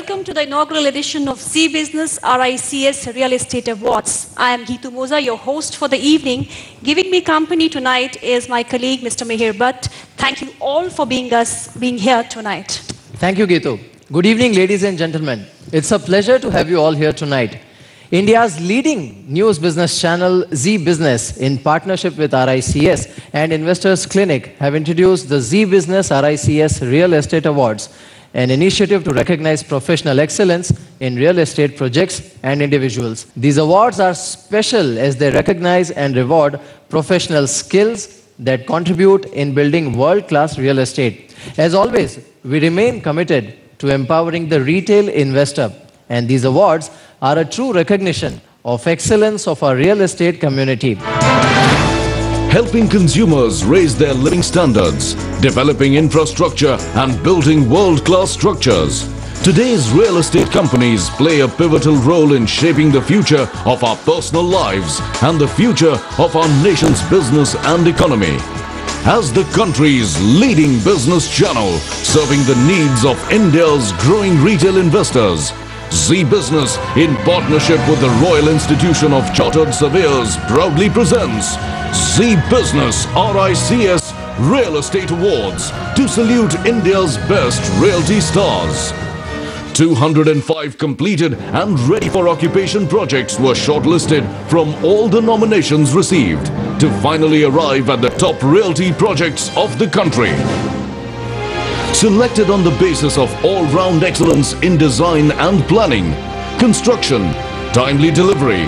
Welcome to the inaugural edition of Zee Business RICS Real Estate Awards. I am Geetu Moza, your host for the evening. Giving me company tonight is my colleague, Mr. Mihir Bhatt. Thank you all for being here tonight. Thank you, Geetu. Good evening, ladies and gentlemen. It's a pleasure to have you all here tonight. India's leading news business channel, Zee Business, in partnership with RICS and Investors Clinic, have introduced the Zee Business RICS Real Estate Awards, an initiative to recognize professional excellence in real estate projects and individuals. These awards are special as they recognize and reward professional skills that contribute in building world-class real estate. As always, we remain committed to empowering the retail investor, and these awards are a true recognition of excellence of our real estate community. Helping consumers raise their living standards, developing infrastructure and building world-class structures. Today's real estate companies play a pivotal role in shaping the future of our personal lives and the future of our nation's business and economy. As the country's leading business channel, serving the needs of India's growing retail investors, Zee Business, in partnership with the Royal Institution of Chartered Surveyors, proudly presents Zee Business RICS Real Estate Awards to salute India's best realty stars. 205 completed and ready for occupation projects were shortlisted from all the nominations received to finally arrive at the top realty projects of the country. Selected on the basis of all-round excellence in design and planning, construction, timely delivery,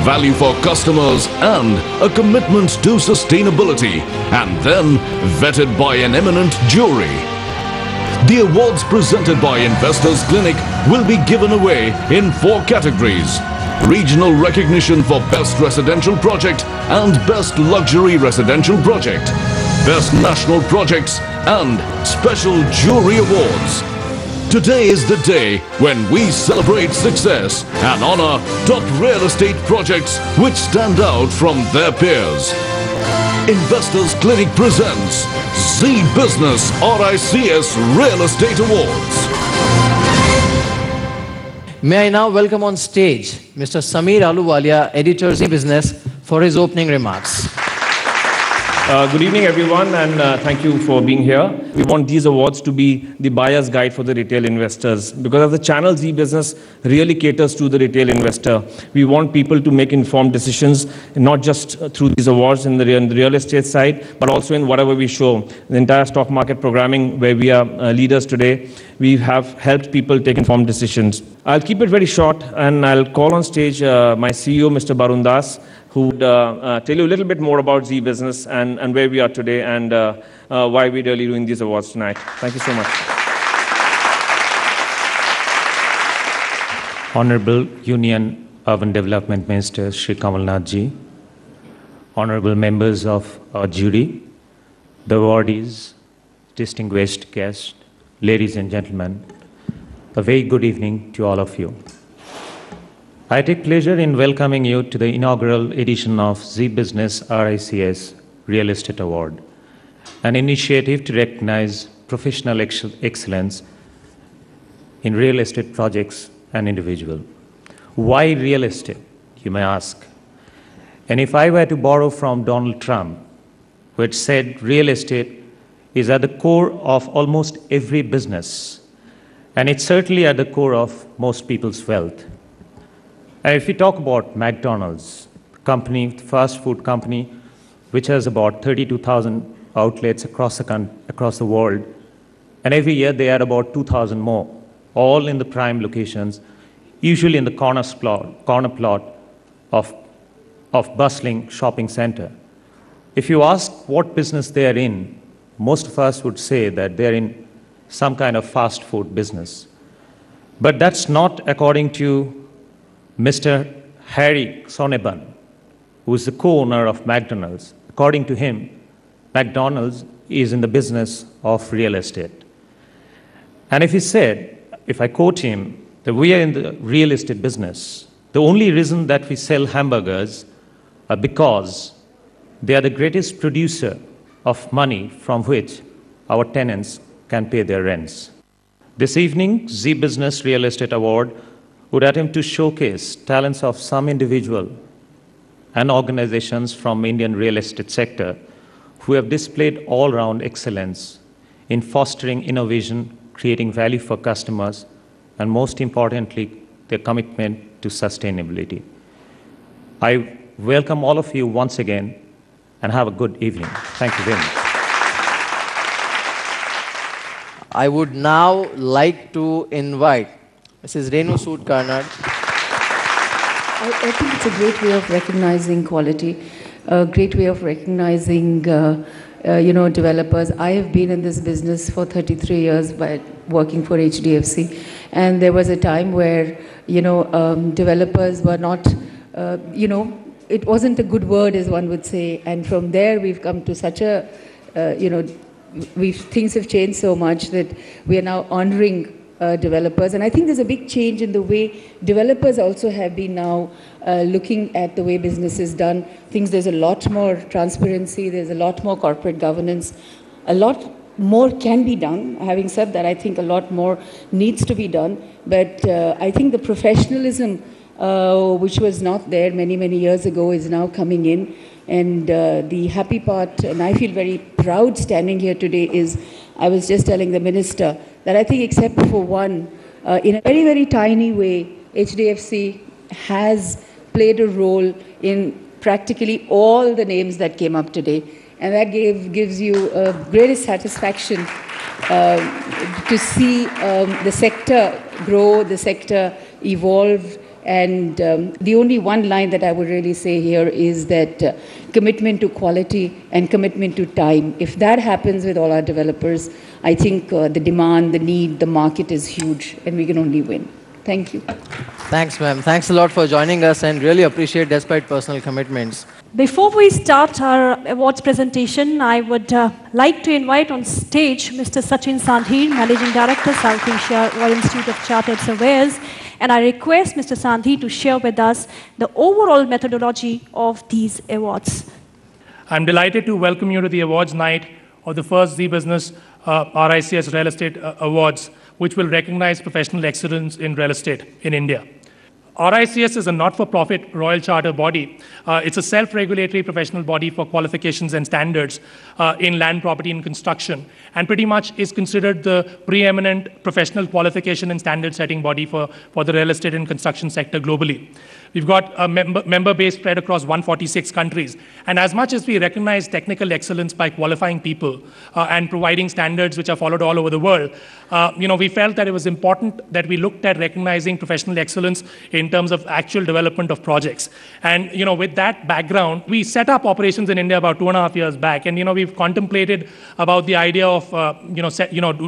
value for customers and a commitment to sustainability, and then vetted by an eminent jury. The awards presented by Investors Clinic will be given away in 4 categories: regional recognition for Best Residential Project and Best Luxury Residential Project, Best National Projects and Special Jury Awards. Today is the day when we celebrate success and honor top real estate projects which stand out from their peers. Investors Clinic presents Zee Business RICS Real Estate Awards. May I now welcome on stage Mr. Sameer Ahluwalia, editor Zee Business, for his opening remarks. Good evening, everyone, and thank you for being here. We want these awards to be the buyer's guide for the retail investors, because as the channel Zee Business really caters to the retail investor. We want people to make informed decisions, not just through these awards in the real estate side, but also in whatever we show. The entire stock market programming, where we are leaders today, we have helped people take informed decisions. I'll keep it very short, and I'll call on stage my CEO, Mr. Barun Das, who would tell you a little bit more about Zee Business and where we are today and why we're really doing these awards tonight. Thank you so much. Honorable Union Urban Development Minister Shri Kamal Nath Ji, honorable members of our jury, the awardees, distinguished guests, ladies and gentlemen, a very good evening to all of you. I take pleasure in welcoming you to the inaugural edition of Zee Business RICS Real Estate Award, an initiative to recognize professional excellence in real estate projects and individuals. Why real estate, you may ask? And if I were to borrow from Donald Trump, who had said real estate is at the core of almost every business, and it's certainly at the core of most people's wealth. And if we talk about McDonald's, company, fast food company, which has about 32,000 outlets across the world, and every year they add about 2,000 more, all in the prime locations, usually in the corner plot of bustling shopping center. If you ask what business they are in, most of us would say that they're in some kind of fast food business. But that's not according to Mr. Harry Sonneborn, who is the co-owner of McDonald's. According to him, McDonald's is in the business of real estate. And if he said, if I quote him, that we are in the real estate business, the only reason that we sell hamburgers are because they are the greatest producer of money from which our tenants can pay their rents. This evening, Zee Business Real Estate Award would attempt to showcase talents of some individual and organizations from Indian real estate sector who have displayed all-round excellence in fostering innovation, creating value for customers, and most importantly, their commitment to sustainability. I welcome all of you once again and have a good evening. Thank you very much. I would now like to invite Mrs. Renu Sood Karnad. I think it's a great way of recognizing quality, a great way of recognizing, developers. I have been in this business for 33 years by working for HDFC, and there was a time where, developers were not, it wasn't a good word, as one would say, and from there we've come to such a, things have changed so much that we are now honoring developers. And I think there's a big change in the way developers also have been now looking at the way business is done. There's a lot more transparency, there's a lot more corporate governance, a lot more can be done. Having said that, I think a lot more needs to be done. But I think the professionalism which was not there many, many years ago is now coming in. And the happy part, and I feel very proud standing here today, is I was just telling the minister that I think except for one, in a very, very tiny way, HDFC has played a role in practically all the names that came up today. And that gives you greatest satisfaction to see the sector grow, the sector evolve. And the only one line that I would really say here is that commitment to quality and commitment to time. If that happens with all our developers, I think the demand, the need, the market is huge, and we can only win. Thank you. Thanks, ma'am. Thanks a lot for joining us, and really appreciate despite personal commitments. Before we start our awards presentation, I would like to invite on stage Mr. Sachin Sandhir, Managing Director, South Asia Royal Institute of Chartered Surveyors. And I request Mr. Sandhi to share with us the overall methodology of these awards. I'm delighted to welcome you to the awards night of the first Zee Business RICS Real Estate Awards, which will recognize professional excellence in real estate in India. RICS is a not-for-profit royal charter body. It's a self-regulatory professional body for qualifications and standards in land, property, and construction, and pretty much is considered the preeminent professional qualification and standard-setting body for the real estate and construction sector globally. We've got a member base spread across 146 countries. And as much as we recognize technical excellence by qualifying people and providing standards which are followed all over the world, we felt that it was important that we looked at recognizing professional excellence in terms of actual development of projects. And with that background, we set up operations in India about 2.5 years back. And we've contemplated about the idea of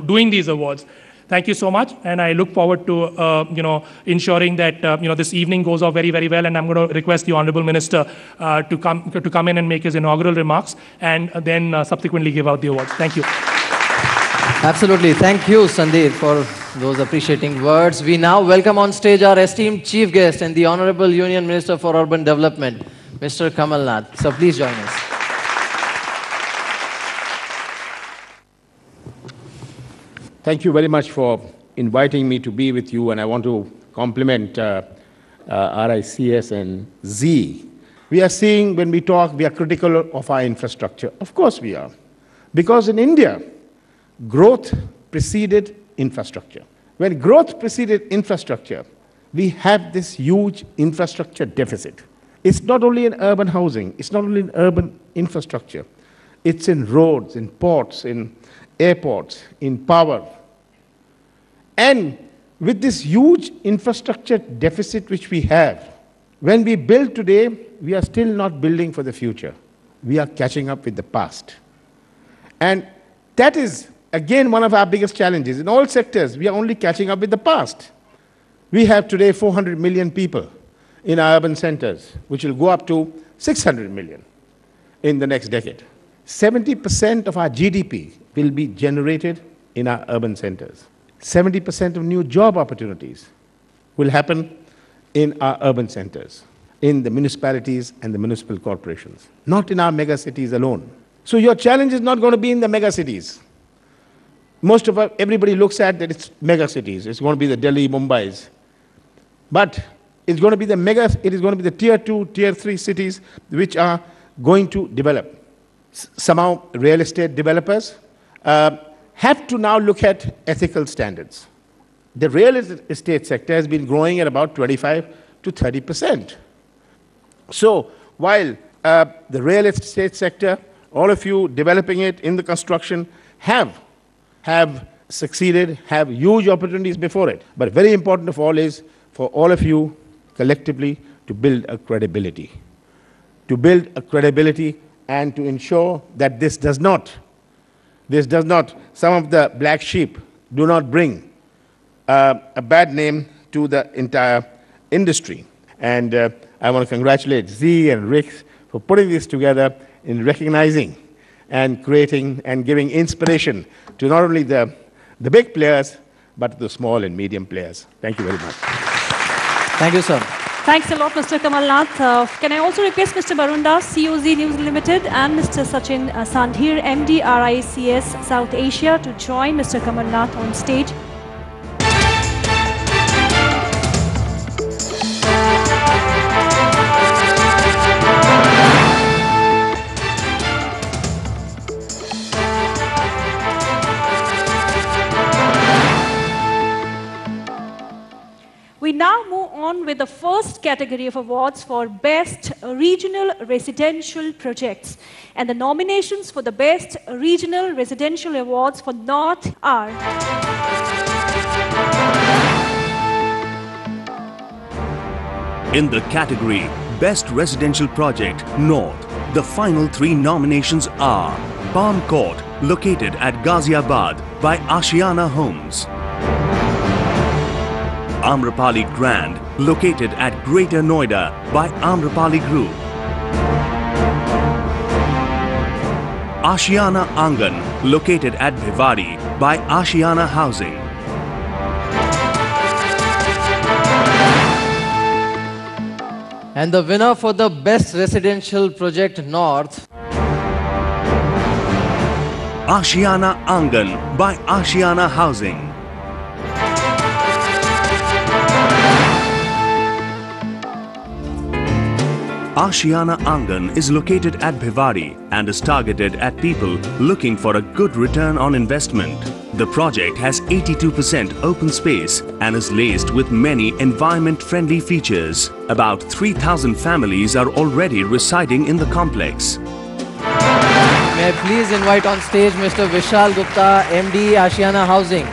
doing these awards. Thank you so much, and I look forward to ensuring that this evening goes off very, very well. And I'm going to request the Honourable Minister to come in and make his inaugural remarks, and then subsequently give out the awards. Thank you. Absolutely, thank you, Sandeep, for those appreciating words. We now welcome on stage our esteemed chief guest and the Honourable Union Minister for Urban Development, Mr. Kamal Nath. So please join us. Thank you very much for inviting me to be with you, and I want to compliment RICS and Zee. We are seeing, when we talk, we are critical of our infrastructure. Of course we are. Because in India, growth preceded infrastructure. When growth preceded infrastructure, we have this huge infrastructure deficit. It's not only in urban housing, it's not only in urban infrastructure, it's in roads, in ports, in airports, in power. And with this huge infrastructure deficit which we have, when we build today, we are still not building for the future. We are catching up with the past. And that is, again, one of our biggest challenges. In all sectors, we are only catching up with the past. We have today 400 million people in our urban centers, which will go up to 600 million in the next decade. 70% of our GDP will be generated in our urban centers. 70% of new job opportunities will happen in our urban centers, in the municipalities and the municipal corporations, not in our mega cities alone. So your challenge is not going to be in the mega cities. everybody looks at that it's mega cities. It's going to be the Delhi, Mumbai's. But it's going to be it is going to be the tier 2, tier 3 cities which are going to develop. Somehow real estate developers have to now look at ethical standards. The real estate sector has been growing at about 25 to 30%. So while the real estate sector, all of you developing it in the construction, have succeeded, have huge opportunities before it. But very important of all is for all of you collectively to build a credibility. To build a credibility and to ensure that this does not, some of the black sheep do not bring a bad name to the entire industry. And I want to congratulate Zee and Rick for putting this together in recognizing and creating and giving inspiration to not only the big players, but the small and medium players. Thank you very much. Thank you, sir. Thanks a lot, Mr. Kamal Nath. Can I also request Mr. Barunda, COZ News Limited, and Mr. Sachin Sandhir, MD, RICS South Asia, to join Mr. Kamal Nath on stage. We now move on with the first category of awards for Best Regional Residential Projects. And the nominations for the Best Regional Residential Awards for North are... In the category Best Residential Project North, the final 3 nominations are Palm Court, located at Ghaziabad by Ashiana Homes; Amrapali Grand, located at Greater Noida by Amrapali Group; Ashiana Angan, located at Bhiwadi by Ashiana Housing; And the winner for the Best Residential Project North, Ashiana Angan by Ashiana Housing. Ashiana Angan is located at Bhiwadi and is targeted at people looking for a good return on investment. The project has 82% open space and is laced with many environment-friendly features. About 3,000 families are already residing in the complex. may I please invite on stage Mr. Vishal Gupta, MD, Ashiana Housing.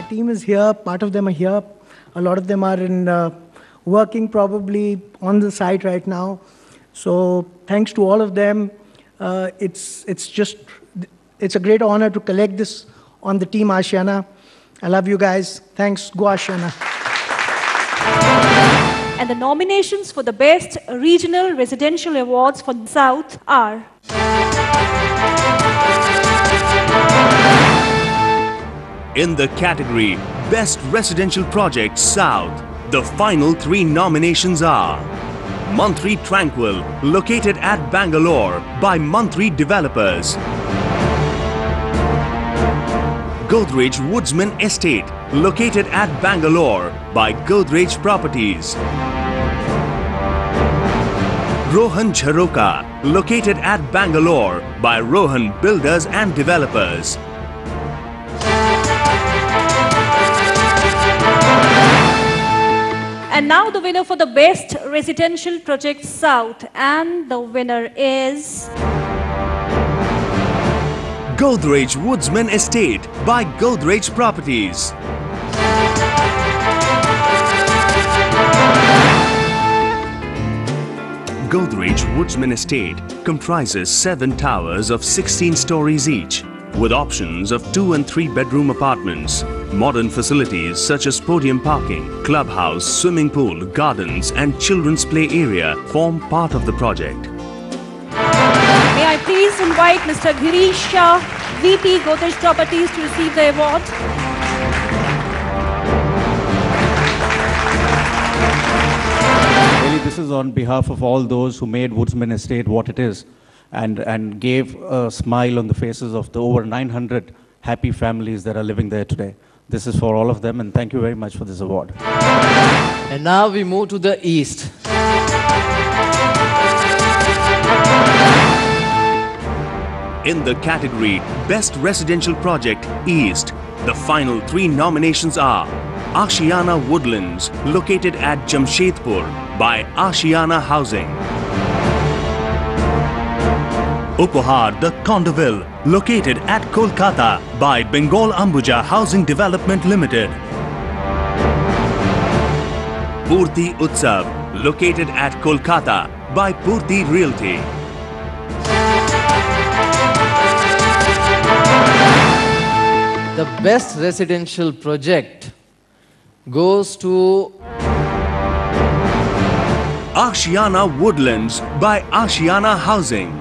Team is here, part of them are here, a lot of them are in working probably on the site right now. So thanks to all of them. It's a great honor to collect this on the team Ashiana. I love you guys. Thanks. Go Ashiana. And the nominations for the Best Regional Residential Awards for South are... In the category Best Residential Project South, the final 3 nominations are Mantri Tranquil, located at Bangalore by Mantri Developers; Godrej Woodsman Estate, located at Bangalore by Godrej Properties; Rohan Jharoka, located at Bangalore by Rohan Builders and Developers; And now the winner for the Best Residential Project South, and the winner is... Godrej Woodsman Estate by Godrej Properties. Godrej Woodsman Estate comprises 7 towers of 16 stories each, with options of 2 and 3 bedroom apartments. Modern facilities such as podium parking, clubhouse, swimming pool, gardens and children's play area form part of the project. May I please invite Mr. Girish Shah, VP Godrej Properties, to receive the award. this is on behalf of all those who made Woodsman Estate what it is and gave a smile on the faces of the over 900 happy families that are living there today. This is for all of them, and thank you very much for this award. And now we move to the East. In the category Best Residential Project East, the final 3 nominations are Ashiana Woodlands, located at Jamshedpur by Ashiana Housing. Upahar the Condoville, located at Kolkata by Bengal Ambuja Housing Development Limited. Purti Utsav, located at Kolkata by Purti Realty. The best residential project goes to Ashiana Woodlands by Ashiana Housing.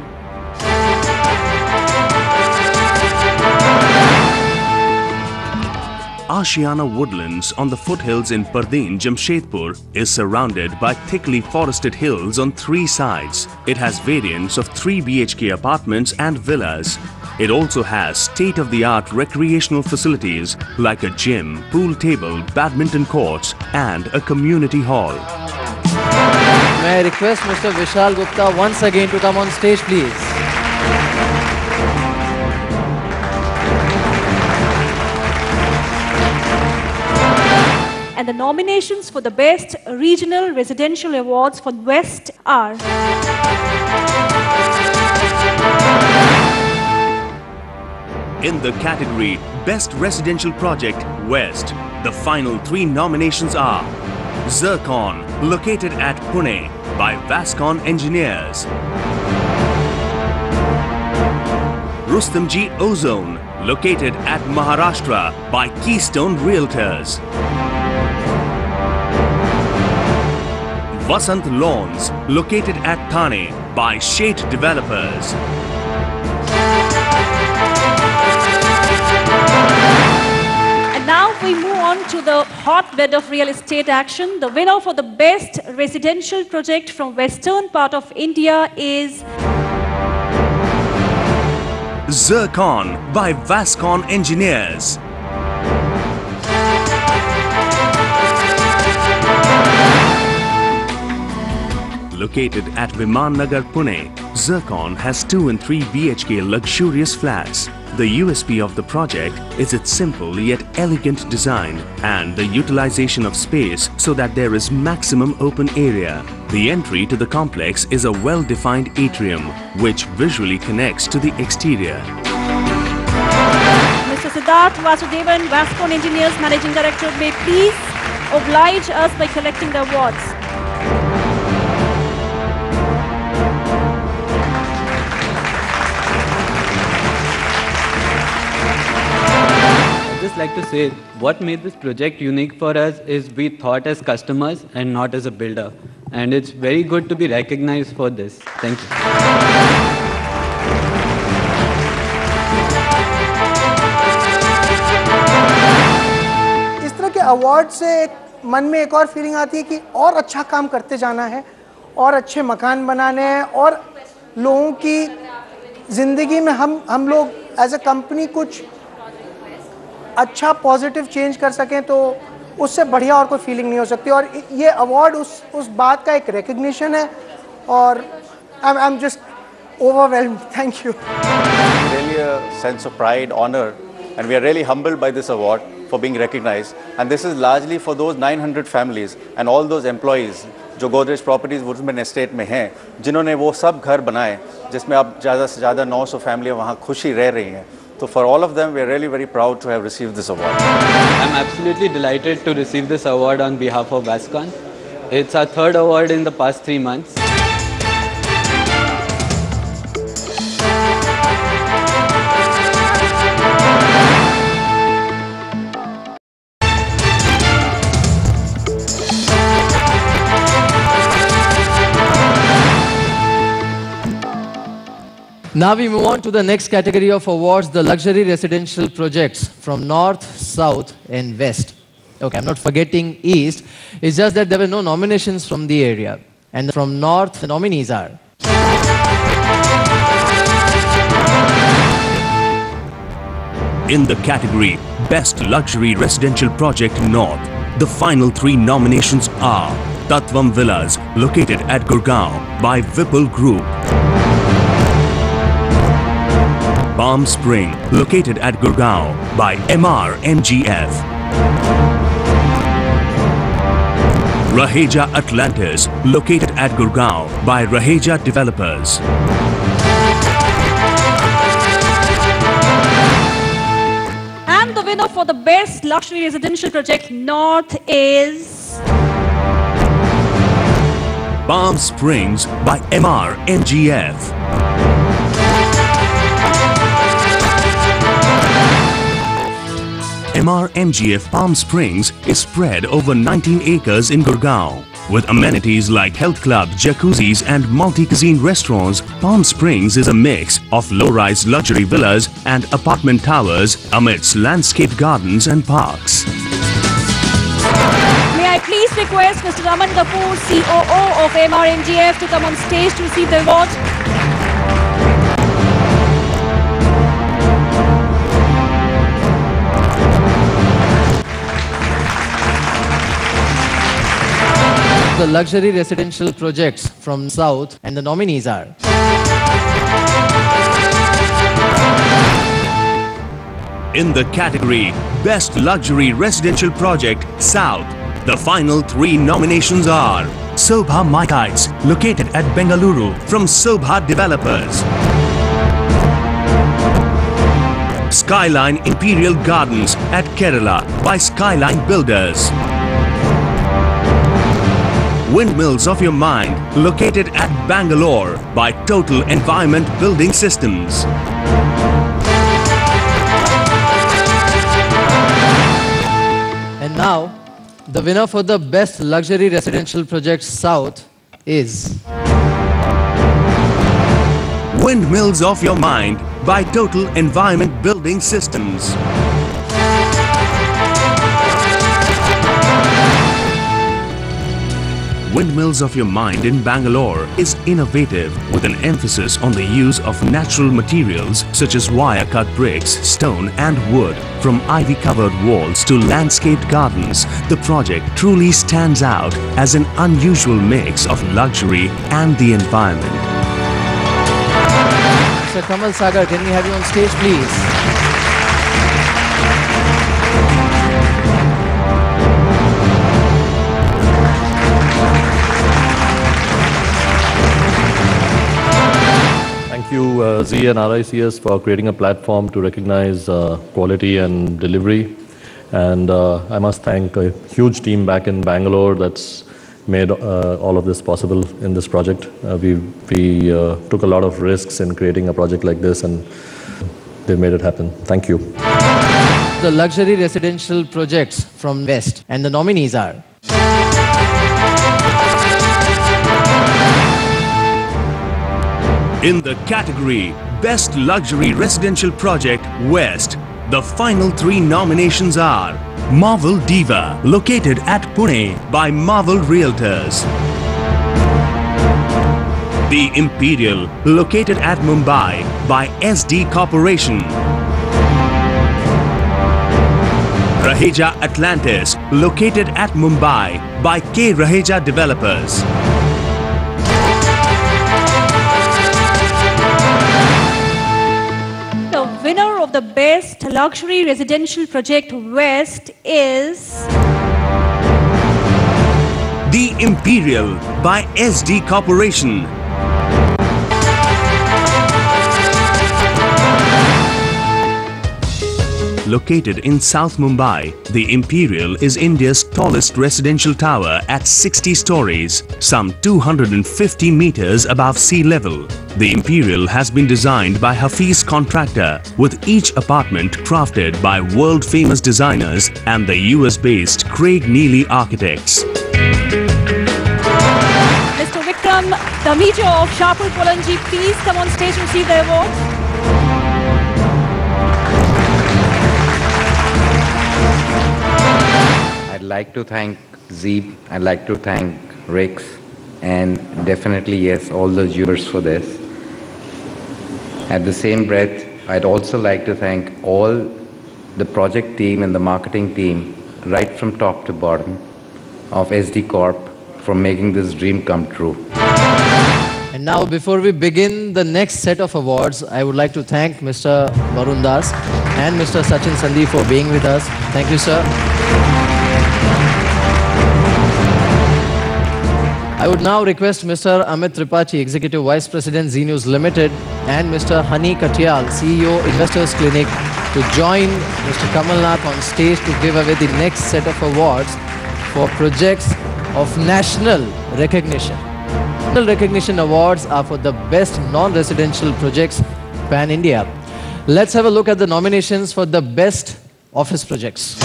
Ashiana Woodlands on the foothills in Pardeen, Jamshedpur is surrounded by thickly forested hills on 3 sides. It has variants of 3 BHK apartments and villas. It also has state-of-the-art recreational facilities like a gym, pool table, badminton courts and a community hall. May I request Mr. Vishal Gupta once again to come on stage, please. And the nominations for the Best Regional Residential Awards for West are In the category Best Residential Project West, the final 3 nominations are Zircon, located at Pune by Vascon Engineers. Rustamji Ozone, located at Maharashtra by Keystone Realtors. Vasant Lawns, located at Thane by Shade Developers. And now we move on to the hotbed of real estate action. The winner for the best residential project from western part of India is Zircon by Vascon Engineers. Located at Viman Nagar, Pune, Zircon has 2 and 3 BHK luxurious flats. The USP of the project is its simple yet elegant design and the utilization of space so that there is maximum open area. The entry to the complex is a well-defined atrium which visually connects to the exterior. Mr. Siddharth Vasudevan, Vascon Engineers Managing Director, may please oblige us by collecting the awards. I'd just like to say what made this project unique for us is we thought as customers and not as a builder. And it's very good to be recognized for this. Thank you. इस तरह के award से मन में एक और feeling आती है कि और अच्छा काम करते जाना है और अच्छे मकान बनाने हैं और लोगों की ज़िंदगी में हम लोग एज अ कंपनी कुछ अच्छा पॉजिटिव चेंज कर सकें तो उससे बढ़िया और कोई फीलिंग नहीं हो सकती और ये अवार्ड उस बात का एक रिकग्निशन है और I am just overwhelmed. Thank you. Really a sense of pride, honor, and we are really humbled by this award for being recognized. And this is largely for those 900 families and all those employees जो Godrej Properties Woodsman Estate में हैं, जिन्होंने वो सब घर बनाए जिसमें अब ज़्यादा से ज़्यादा 900 फैमिलियाँ वहाँ खुशी रह रही हैं. So for all of them, we are really very proud to have received this award. I'm absolutely delighted to receive this award on behalf of Vascon. It's our 3rd award in the past 3 months. Now we move on to the next category of awards, the luxury residential projects from North, South and West. Okay, I'm not forgetting East. It's just that there were no nominations from the area. And from North, the nominees are... In the category Best Luxury Residential Project North, the final 3 nominations are Tattvam Villas, located at Gurgaon by Vipul Group. Palm Spring, located at Gurgaon by MGF. Raheja Atlantis, located at Gurgaon by Raheja Developers. And the winner for the Best Luxury Residential Project North is... Palm Springs by MGF. MGF Palm Springs is spread over 19 acres in Gurgaon. With amenities like health club, jacuzzis and multi-cuisine restaurants, Palm Springs is a mix of low-rise luxury villas and apartment towers amidst landscaped gardens and parks. May I please request Mr. Raman Kapoor, COO of MGF, to come on stage to receive the award. The luxury residential projects from South, and the nominees are... In the category Best Luxury Residential Project South, the final 3 nominations are Sobha Heights, located at Bengaluru from Sobha Developers. Skyline Imperial Gardens at Kerala by Skyline Builders. Windmills of Your Mind, located at Bangalore by Total Environment Building Systems. And now, the winner for the Best Luxury Residential Project South is... Windmills of Your Mind by Total Environment Building Systems. Windmills of Your Mind in Bangalore is innovative with an emphasis on the use of natural materials such as wire-cut bricks, stone and wood. From ivy-covered walls to landscaped gardens, the project truly stands out as an unusual mix of luxury and the environment. Mr. Kamal Sagar, can we have you on stage, please? Thank you, Zee and RICS, for creating a platform to recognize quality and delivery. And I must thank a huge team back in Bangalore that's made all of this possible in this project. We took a lot of risks in creating a project like this, and they made it happen. Thank you. The luxury residential projects from West, and the nominees are... In the category Best Luxury Residential Project West, the final 3 nominations are Marvel Diva, located at Pune by Marvel Realtors. The Imperial, located at Mumbai by SD Corporation. Raheja Atlantis, located at Mumbai by K. Raheja Developers. The winner of the Best Luxury Residential Project West is... The Imperial by SD Corporation. Located in South Mumbai, the Imperial is India's tallest residential tower at 60 stories, some 250 meters above sea level. The Imperial has been designed by Hafiz Contractor, with each apartment crafted by world-famous designers and the US-based Craig Neely Architects. Mr. Vikram Dhamija of Shahpur Polanji, please come on stage to receive the award. I'd like to thank Zee, I'd like to thank Rix and definitely, yes, all the viewers for this. At the same breath, I'd also like to thank all the project team and the marketing team, right from top to bottom, of SD Corp for making this dream come true. And now, before we begin the next set of awards, I would like to thank Mr. Varun Das and Mr. Sachin Sandhi for being with us. Thank you, sir. I would now request Mr. Amit Tripathi, Executive Vice President, Zee News Limited, and Mr. Hani Katyal, CEO, Investors Clinic, to join Mr. Kamal Nath on stage to give away the next set of awards for projects of national recognition. National recognition awards are for the best non-residential projects pan-India. Let's have a look at the nominations for the best office projects.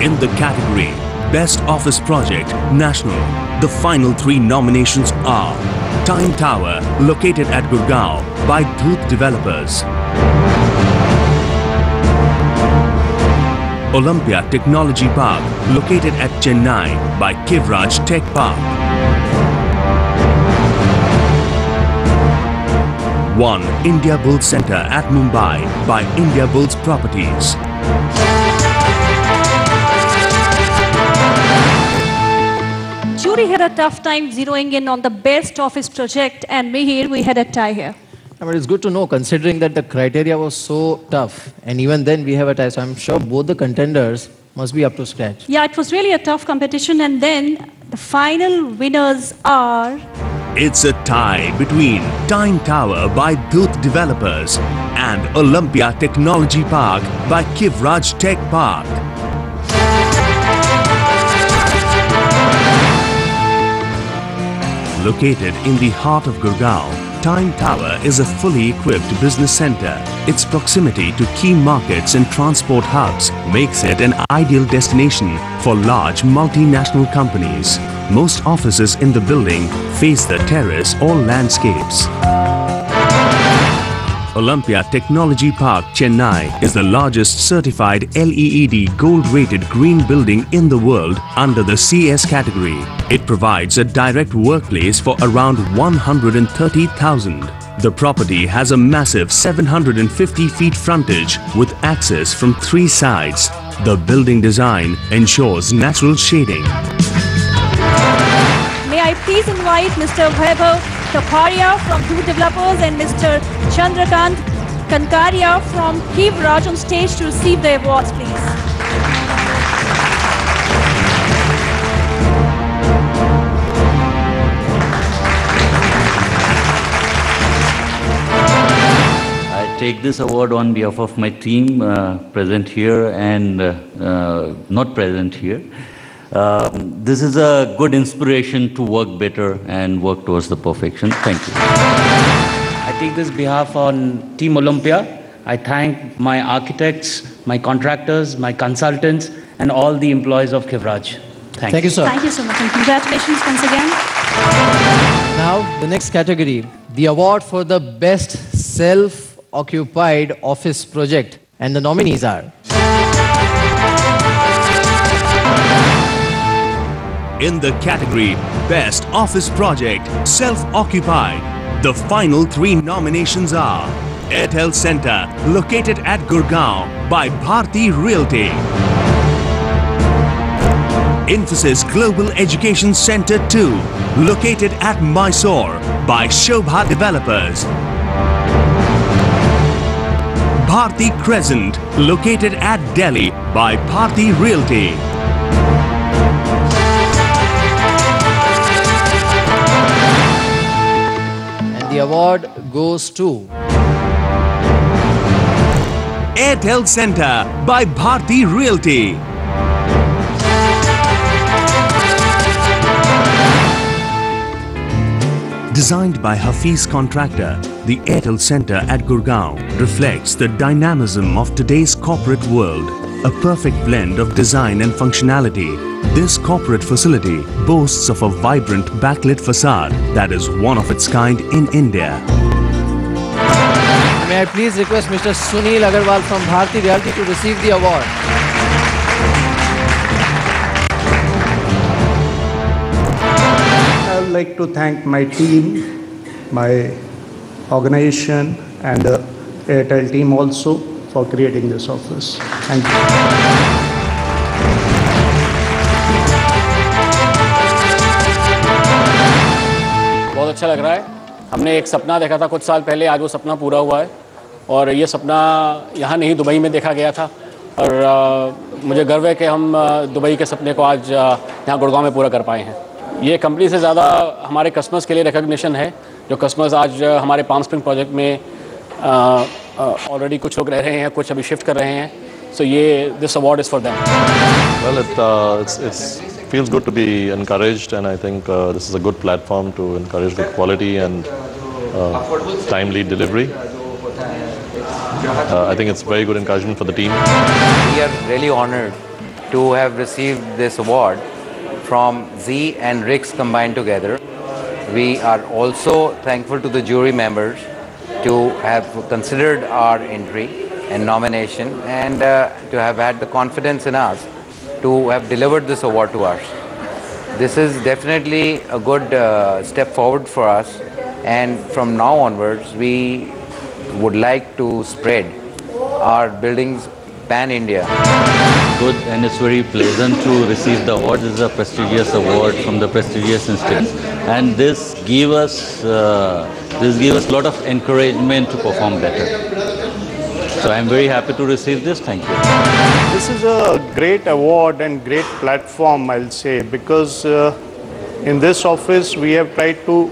In the category Best Office Project National, the final 3 nominations are Time Tower, located at Gurgaon by Dhoot Developers, Olympia Technology Park, located at Chennai by Kivraj Tech Park, 1 India Bulls Center at Mumbai by India Bulls Properties, Jury had a tough time zeroing in on the best office project, and Mihir, we had a tie here. But it's good to know, considering that the criteria was so tough, and even then we have a tie, so I'm sure both the contenders must be up to scratch. Yeah, it was really a tough competition, and then the final winners are... It's a tie between Time Tower by Dhoot Developers and Olympia Technology Park by Kivraj Tech Park. Located in the heart of Gurgaon, Time Tower is a fully equipped business center. Its proximity to key markets and transport hubs makes it an ideal destination for large multinational companies. Most offices in the building face the terrace or landscapes. Olympia Technology Park, Chennai is the largest certified LEED gold-rated green building in the world under the CS category. It provides a direct workplace for around 130,000. The property has a massive 750 feet frontage with access from 3 sides. The building design ensures natural shading. May I please invite Mr. Vaibhav Taparia from Dhoot Developers and Mr. Chandrakant Kankaria from Kivraj on stage to receive the awards, please. I take this award on behalf of my team present here and not present here. This is a good inspiration to work better and work towards the perfection. Thank you. I take this behalf on Team Olympia. I thank my architects, my contractors, my consultants, and all the employees of Kivraj. Thank you, sir. Thank you so much, and congratulations once again. Now, the next category, the award for the best self-occupied office project. And the nominees are... In the category Best Office Project Self-Occupied, the final 3 nominations are Airtel Center, located at Gurgaon by Bharti Realty, Infosys Global Education Center 2, located at Mysore by Shobha Developers, Bharti Crescent, located at Delhi by Bharti Realty, The award goes to... Airtel Center by Bharti Realty. Designed by Hafiz Contractor, the Airtel Center at Gurgaon reflects the dynamism of today's corporate world. A perfect blend of design and functionality, this corporate facility boasts of a vibrant backlit facade that is one of its kind in India. May I please request Mr. Sunil Agarwal from Bharti Realty to receive the award. like to thank my team, my organization, and the Airtel team also for creating this office. Thank you. बहुत अच्छा लग रहा है। हमने एक सपना देखा था कुछ साल पहले, आज वो सपना पूरा हुआ है और ये सपना यहाँ नहीं दुबई में देखा गया था और मुझे गर्व है कि हम दुबई के सपने को आज यहाँ गुड़गांव में पूरा कर पाए हैं। ये कंपनी से ज़्यादा हमारे कस्टमर्स के लिए रिकग्निशन है, जो कस्टमर्स आज हमारे पाम स्प्रिंग प्रोजेक्ट में ऑलरेडी कुछ लोग रह रहे हैं, कुछ अभी शिफ्ट कर रहे हैं। So this award is for them. Well, it feels good to be encouraged, and I think this is a good platform to encourage good quality and timely delivery. I think it's very good encouragement for the team. We are really honored to have received this award from Zee and Rix combined together. We are also thankful to the jury members to have considered our entry and nomination and to have had the confidence in us to have delivered this award to us. This is definitely a good step forward for us, and from now onwards we would like to spread our buildings pan-India. Good, and it's very pleasant to receive the award. This is a prestigious award from the prestigious institute, and this gave us a lot of encouragement to perform better. So I'm very happy to receive this. Thank you. This is a great award and great platform, I'll say, because in this office we have tried to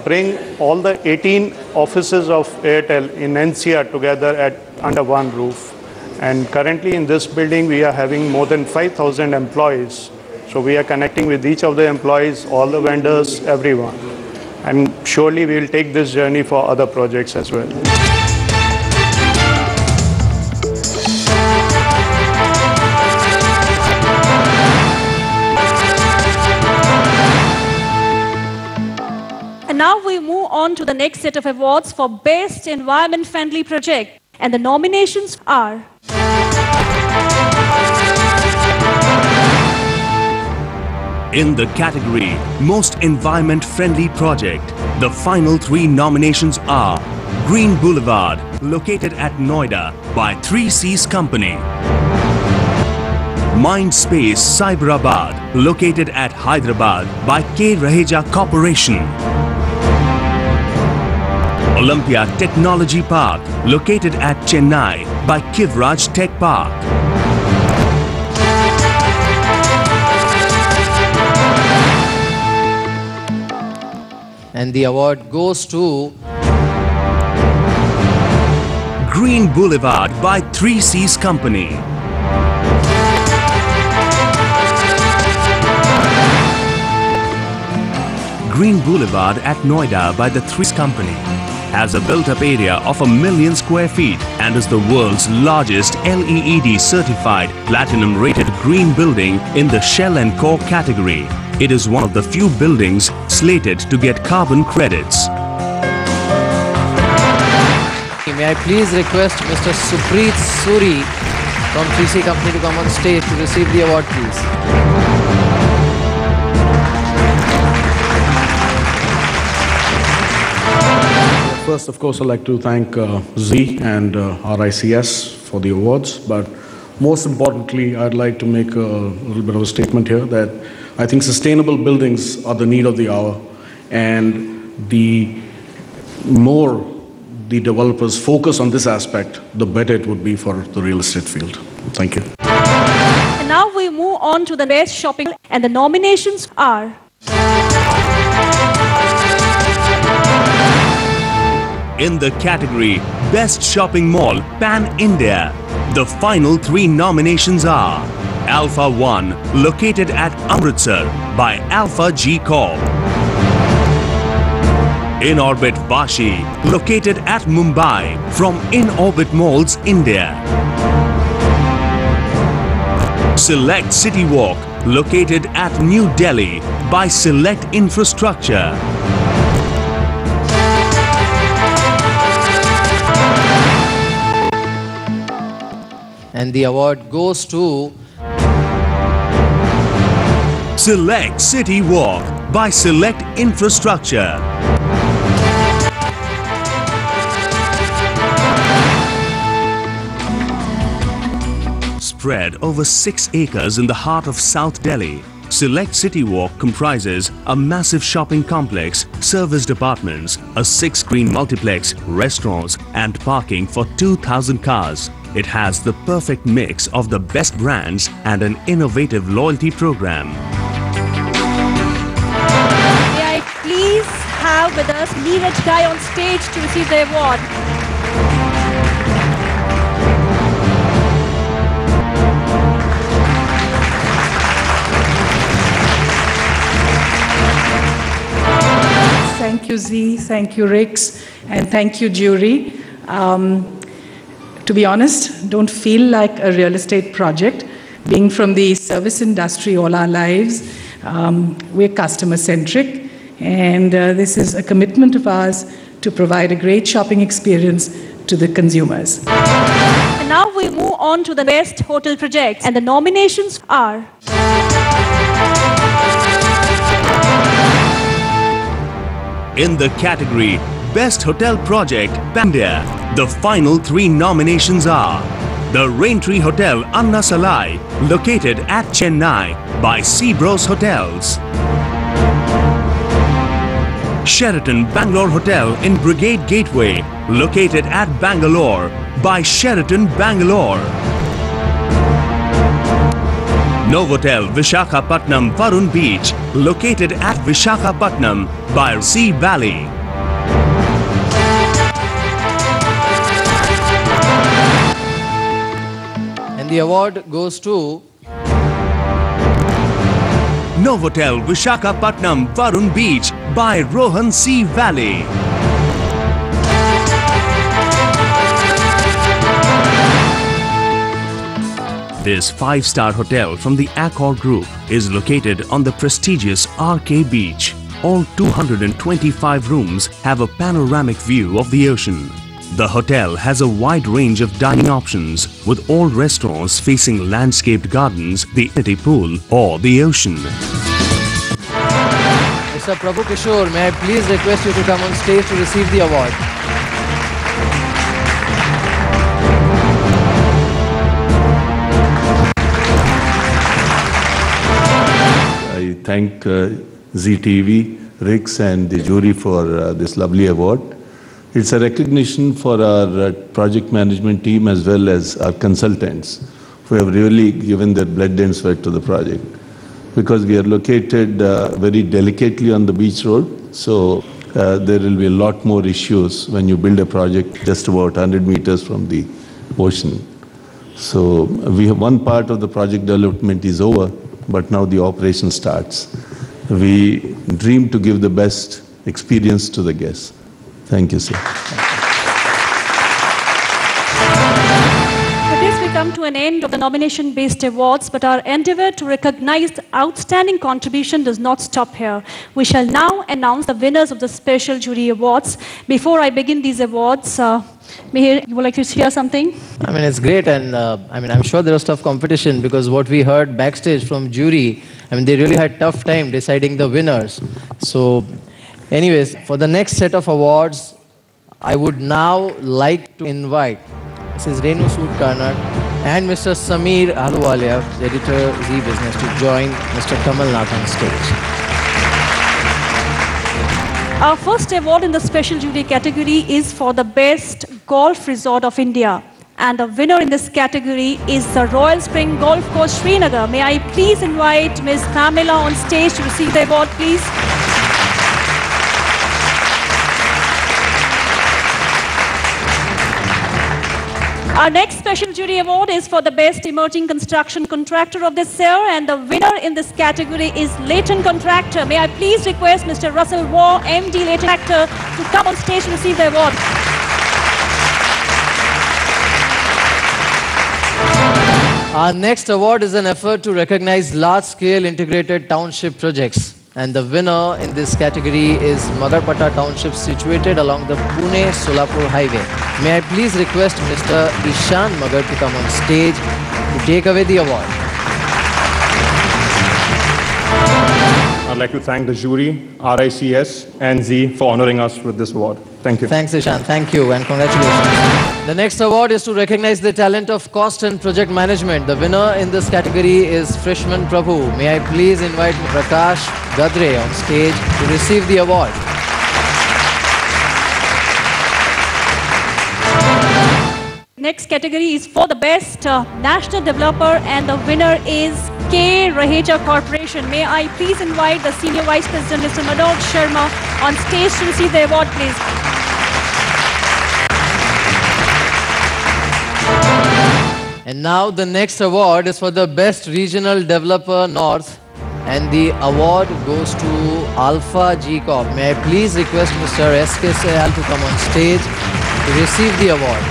bring all the 18 offices of Airtel in NCR together under one roof. And currently in this building we are having more than 5,000 employees. So we are connecting with each of the employees, all the vendors, everyone. And surely we will take this journey for other projects as well. And now we move on to the next set of awards for Best Environment Friendly Project. And the nominations are... In the category Most Environment Friendly Project, the final 3 nominations are Green Boulevard, located at Noida by 13sec Company. Mindspace Cyberabad, located at Hyderabad by K. Raheja Corporation. Olympia Technology Park, located at Chennai by Kivraj Tech Park. And the award goes to Green Boulevard by 13sec Company. Green Boulevard at Noida by the 13sec Company has a built-up area of 1 million square feet and is the world's largest LEED certified platinum rated green building in the shell and core category. It is one of the few buildings slated to get carbon credits. May I please request Mr. Supreet Suri from 13sec Company to come on stage to receive the award, please. First, of course, I'd like to thank Zee and RICS for the awards, but most importantly, I'd like to make a little bit of a statement here that I think sustainable buildings are the need of the hour, and the more the developers focus on this aspect, the better it would be for the real estate field. Thank you. And now we move on to the best shopping, and the nominations are... In the category Best Shopping Mall Pan-India, the final 3 nominations are Alpha One, located at Amritsar by Alpha G Corp. In Orbit Vashi, located at Mumbai from In Orbit Malls, India. Select City Walk, located at New Delhi by Select Infrastructure. And the award goes to Select City Walk, by Select Infrastructure. Spread over 6 acres in the heart of South Delhi, Select City Walk comprises a massive shopping complex, serviced apartments, a 6-screen multiplex, restaurants and parking for 2,000 cars. It has the perfect mix of the best brands and an innovative loyalty program. May I please have with us Neeraj Gai on stage to receive the award. Thank you, Zee. Thank you, Rix. And thank you, jury. To be honest, don't feel like a real estate project. Being from the service industry all our lives, we're customer-centric. And this is a commitment of ours to provide a great shopping experience to the consumers. And now we move on to the best hotel projects. And the nominations are... In the category Best Hotel Project, Pandya, the final 3 nominations are the Raintree Hotel Anna Salai, located at Chennai by Seabros Hotels, Sheraton Bangalore Hotel in Brigade Gateway, located at Bangalore by Sheraton Bangalore, Novotel Vishakhapatnam Varun Beach, located at Vishakhapatnam by Sea Valley, and the award goes to Novotel Vishakhapatnam Varun Beach by Rohan Sea Valley. This 5-star hotel from the Accor Group is located on the prestigious RK Beach. All 225 rooms have a panoramic view of the ocean. The hotel has a wide range of dining options with all restaurants facing landscaped gardens, the infinity pool or the ocean. Mr. Prabhu Kishore, may I please request you to come on stage to receive the award. I thank ZTV, Rix and the jury for this lovely award. It's a recognition for our project management team as well as our consultants who have really given their blood and sweat to the project. Because we are located very delicately on the beach road, so there will be a lot more issues when you build a project just about 100 meters from the ocean. So we have one part of the project development is over, but now the operation starts. We dream to give the best experience to the guests. Thank you, sir. With this, we come to an end of the nomination-based awards, but our endeavor to recognize the outstanding contribution does not stop here. We shall now announce the winners of the special jury awards. Before I begin these awards, Mihir, you would like to share something? I mean, it's great, and I'm sure there was tough competition because what we heard backstage from jury, they really had tough time deciding the winners. So, anyways, for the next set of awards, I would now like to invite Mrs. Renu Sood Karnak and Mr. Sameer Ahluwalia, editor Zee Business, to join Mr. Kamal Nath on stage. Our first award in the special jury category is for the best golf resort of India. And the winner in this category is the Royal Spring Golf Course, Srinagar. May I please invite Ms. Pamela on stage to receive the award, please? Our next special jury award is for the best emerging construction contractor of this year, and the winner in this category is Leighton Contractor. May I please request Mr. Russell Waugh, MD Leighton Contractor, to come on stage to receive the award. Our next award is an effort to recognize large-scale integrated township projects. And the winner in this category is Magarpata Township, situated along the Pune-Solapur Highway. May I please request Mr. Ishan Magar to come on stage to take away the award. I'd like to thank the jury, RICS, and Zee for honoring us with this award. Thank you. Thanks, Ishan. Thank you and congratulations. The next award is to recognize the talent of cost and project management. The winner in this category is Frishman Prabhu. May I please invite Prakash Gadre on stage to receive the award. Next category is for the best national developer, and the winner is K. Raheja Corporation. May I please invite the Senior Vice President, Mr. Manoj Sharma, on stage to receive the award, please. And now the next award is for the best regional developer North, and the award goes to Alpha G Corp. May I please request Mr. S.K. Sehal to come on stage to receive the award.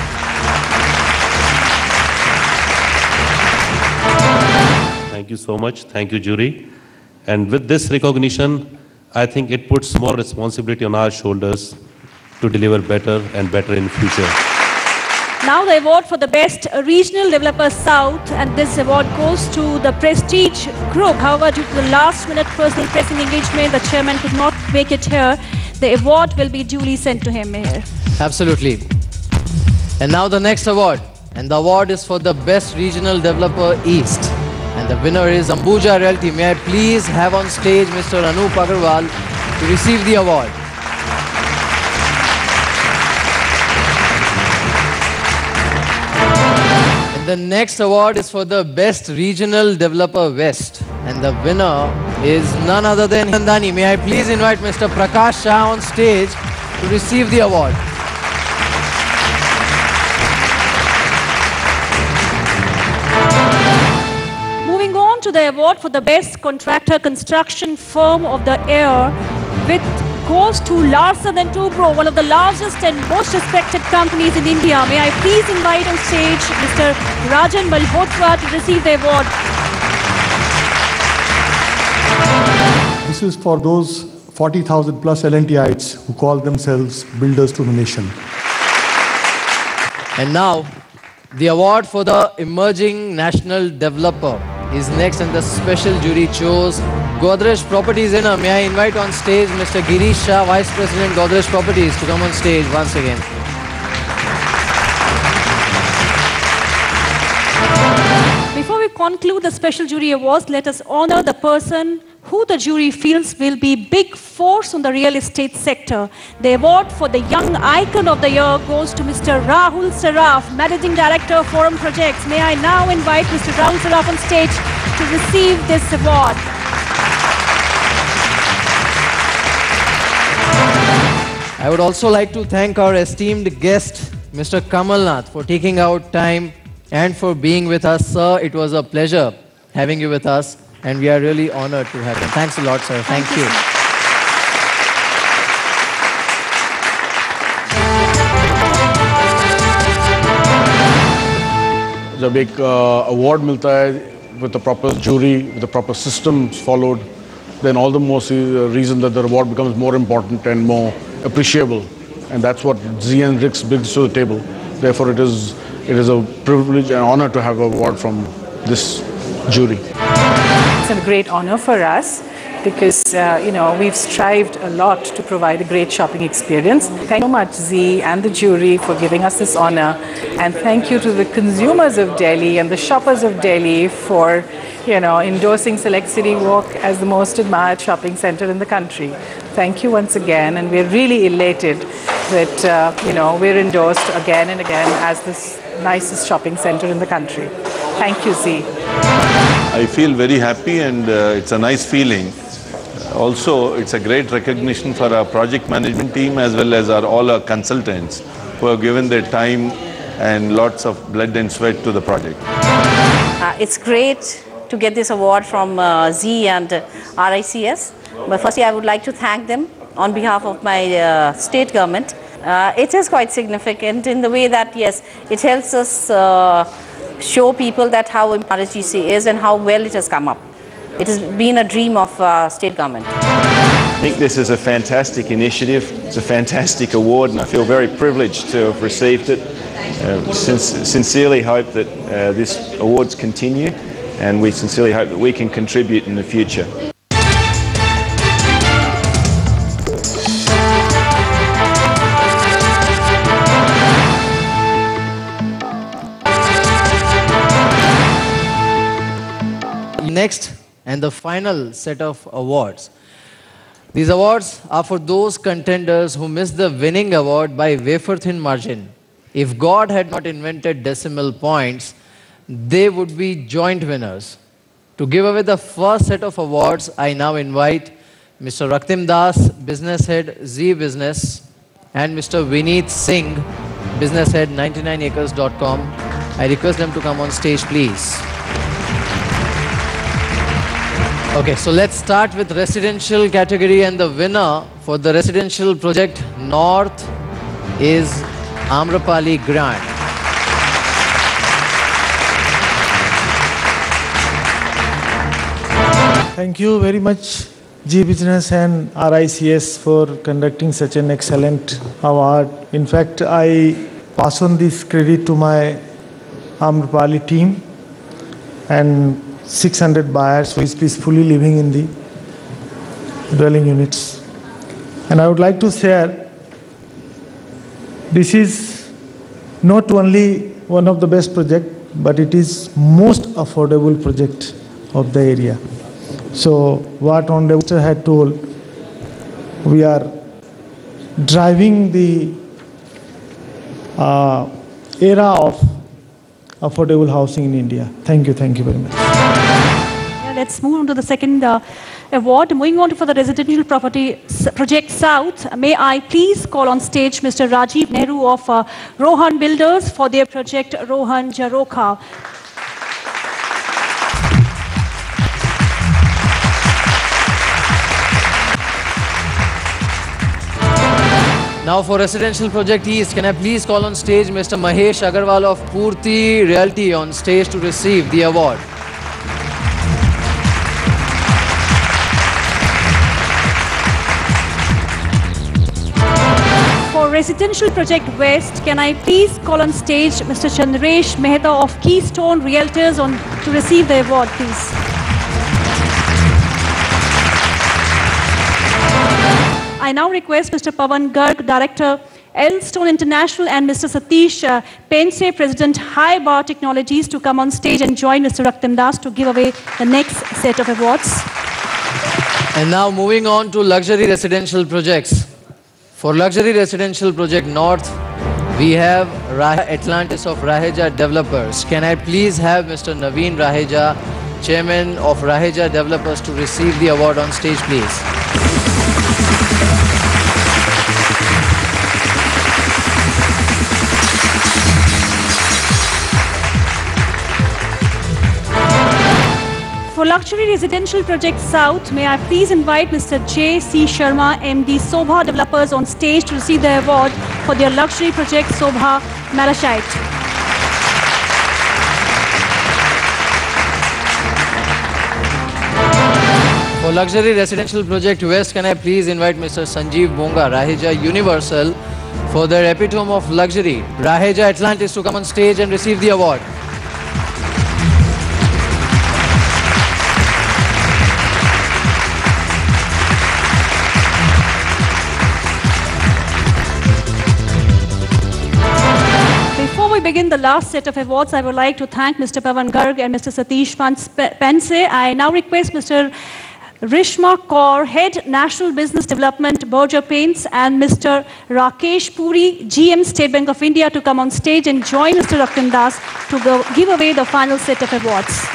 Thank you so much. Thank you, jury. And with this recognition, I think it puts more responsibility on our shoulders to deliver better and better in future. Now the award for the best regional developer South, and this award goes to the Prestige Group. However, due to the last minute personal pressing engagement, the chairman could not make it here. The award will be duly sent to him here. Absolutely. And now the next award. And the award is for the best regional developer East. And the winner is Ambuja Realty. May I please have on stage Mr. Anup Agarwal to receive the award. And the next award is for the best regional developer West. And the winner is none other than Handani. May I please invite Mr. Prakash Shah on stage to receive the award. To the award for the best contractor construction firm of the year, which goes to Larsen & Toubro, one of the largest and most respected companies in India. May I please invite on stage Mr. Rajan Malhotra to receive the award. This is for those 40,000 plus L&Tites who call themselves builders to the nation. And now, the award for the emerging national developer is next, and the special jury chose Godrej Properties winner. May I invite on stage Mr. Girish Shah, Vice President Godrej Properties, to come on stage once again. Before we conclude the special jury awards, let us honor the person who the jury feels will be big force on the real estate sector. The award for the young icon of the year goes to Mr. Rahul Saraf, Managing Director of Forum Projects. May I now invite Mr. Rahul Saraf on stage to receive this award. I would also like to thank our esteemed guest, Mr. Kamal Nath, for taking out time and for being with us. Sir, it was a pleasure having you with us, and we are really honored to have you. Thanks a lot, sir. Thank you. जब एक award मिलता है with the proper jury, with the proper systems followed, then all the more reason that the reward becomes more important and more appreciable. And that's what Zee and Rix brings to the table. Therefore, it is a privilege and honor to have an award from this jury. It's a great honor for us because, we've strived a lot to provide a great shopping experience. Thank you so much, Zee and the jury, for giving us this honor. And thank you to the consumers of Delhi and the shoppers of Delhi for, endorsing Select City Walk as the most admired shopping center in the country. Thank you once again, and we're really elated that, we're endorsed again and again as the nicest shopping center in the country. Thank you, Zee. I feel very happy, and it's a nice feeling. Also, it's a great recognition for our project management team as well as all our consultants who have given their time and lots of blood and sweat to the project. It's great to get this award from Zee and RICS. But firstly, I would like to thank them on behalf of my state government. It is quite significant in the way that, yes, it helps us show people that how important RSGC is and how well it has come up. It has been a dream of state government. I think this is a fantastic initiative. It's a fantastic award, and I feel very privileged to have received it. Sincerely hope that this awards continue, and we sincerely hope that we can contribute in the future. next and the final set of awards. These awards are for those contenders who missed the winning award by wafer-thin margin. If God had not invented decimal points, they would be joint winners. To give away the first set of awards, I now invite Mr. Raktim Das, Business Head, Zee Business, and Mr. Vineet Singh, Business Head, 99acres.com. I request them to come on stage, please. Okay, so let's start with residential category, and the winner for the residential project North is Amrapali Grant. Thank you very much, Zee Business and RICS, for conducting such an excellent award. In fact, I pass on this credit to my Amrapali team and 600 buyers who is peacefully living in the dwelling units. And I would like to share, this is not only one of the best projects, but it is most affordable project of the area. So what Honorable Minister had told, we are driving the era of affordable housing in India. Thank you very much. Yeah, let's move on to the second award. Moving on for the residential property project South, may I please call on stage Mr. Rajiv Nehru of Rohan Builders for their project Rohan Jarokha. Now for residential project East, can I please call on stage Mr. Mahesh Agarwal of Purti Realty on stage to receive the award. For residential project West, can I please call on stage Mr. Chandresh Mehta of Keystone Realtors to receive the award, please. I now request Mr. Pavan Garg, Director, Elstone International, and Mr. Satish Pense, President, High Bar Technologies, to come on stage and join Mr. Raktim Das to give away the next set of awards. And now moving on to luxury residential projects. For luxury residential project North, we have Atlantis of Raheja Developers. Can I please have Mr. Naveen Raheja, Chairman of Raheja Developers, to receive the award on stage, please. For luxury residential project South, may I please invite Mr. J.C. Sharma, MD, Sobha Developers, on stage to receive the award for their luxury project Sobha Malashite. For luxury residential project West, can I please invite Mr. Sanjeev Bonga, Raheja Universal, for their epitome of luxury, Raheja Atlantis, to come on stage and receive the award. Before we begin the last set of awards, I would like to thank Mr. Pavan Garg and Mr. Satish Pense. I now request Mr. Rishma Kaur, Head National Business Development, Berger Paints, and Mr. Rakesh Puri, GM, State Bank of India, to come on stage and join Mr. Raktim Das to give away the final set of awards.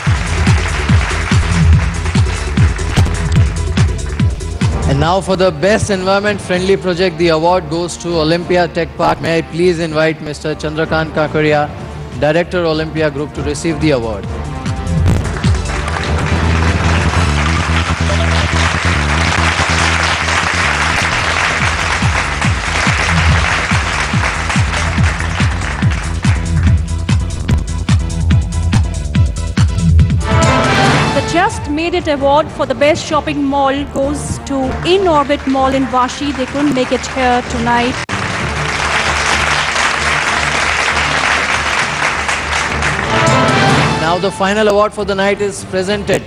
And now for the best environment-friendly project, the award goes to Olympia Tech Park. May I please invite Mr. Chandrakant Kakaria, Director, Olympia Group, to receive the award. Just Made It award for the best shopping mall goes to In Orbit Mall in Vashi. They couldn't make it here tonight. Now the final award for the night is presented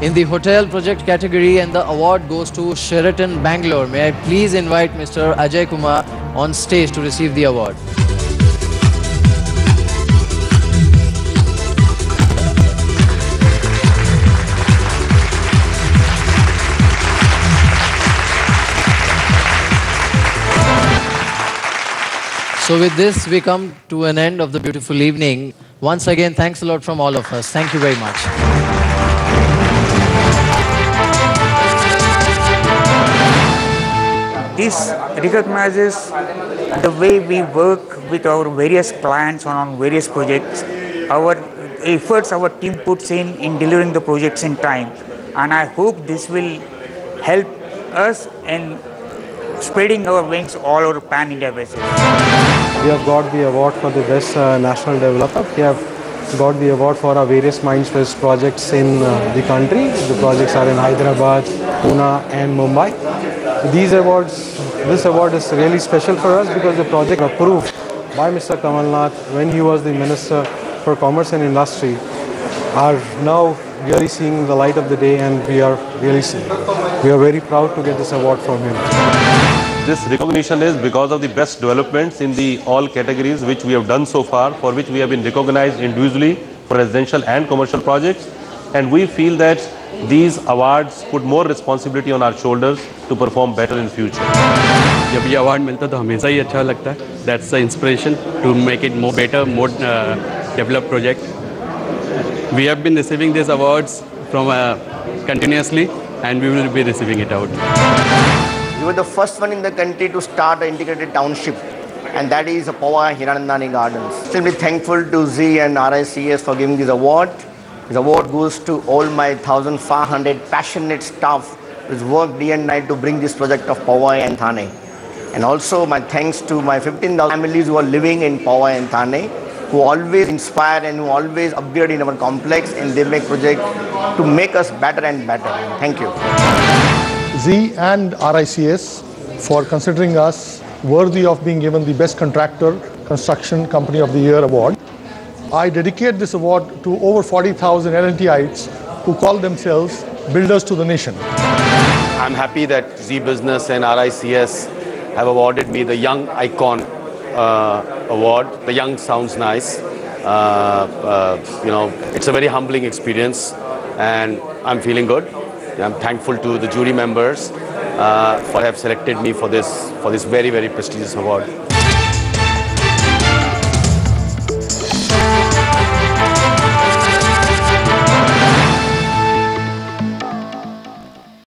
in the hotel project category, and the award goes to Sheraton Bangalore. May I please invite Mr. Ajay Kumar on stage to receive the award. So with this, we come to an end of the beautiful evening. Once again, thanks a lot from all of us. Thank you very much. This recognizes the way we work with our various clients on various projects, our efforts our team puts in delivering the projects in time. And I hope this will help us in spreading our wings all over pan-India basis. We have got the award for the best national developer. We have got the award for our various Mindspace projects in the country. The projects are in Hyderabad, Pune and Mumbai. This award is really special for us because the project approved by Mr. Kamal Nath when he was the Minister for Commerce and Industry are now really seeing the light of the day, and we are very proud to get this award from him. This recognition is because of the best developments in the all categories which we have done so far, for which we have been recognized individually for residential and commercial projects, and we feel that these awards put more responsibility on our shoulders to perform better in future. जब ये award मिलता है तो हमेशा ही अच्छा लगता है. That's the inspiration to make it more better, more developed project. We have been receiving these awards from continuously, and we will be receiving it out. We were the first one in the country to start an integrated township, and that is Powai Hiranandani Gardens. Extremely thankful to Zee and RICS for giving this award. This award goes to all my 1,500 passionate staff who worked day and night to bring this project of Powai and Thane. And also my thanks to my 15,000 families who are living in Powai and Thane, who always inspire and who always upgrade in our complex, and they make project to make us better and better. Thank you. Zee and RICS for considering us worthy of being given the Best Contractor Construction Company of the Year award. I dedicate this award to over 40,000 LNTites who call themselves builders to the nation. I'm happy that Zee Business and RICS have awarded me the Young Icon award. The young sounds nice. It's a very humbling experience, and I'm feeling good. I'm thankful to the jury members for have selected me for this very, very prestigious award.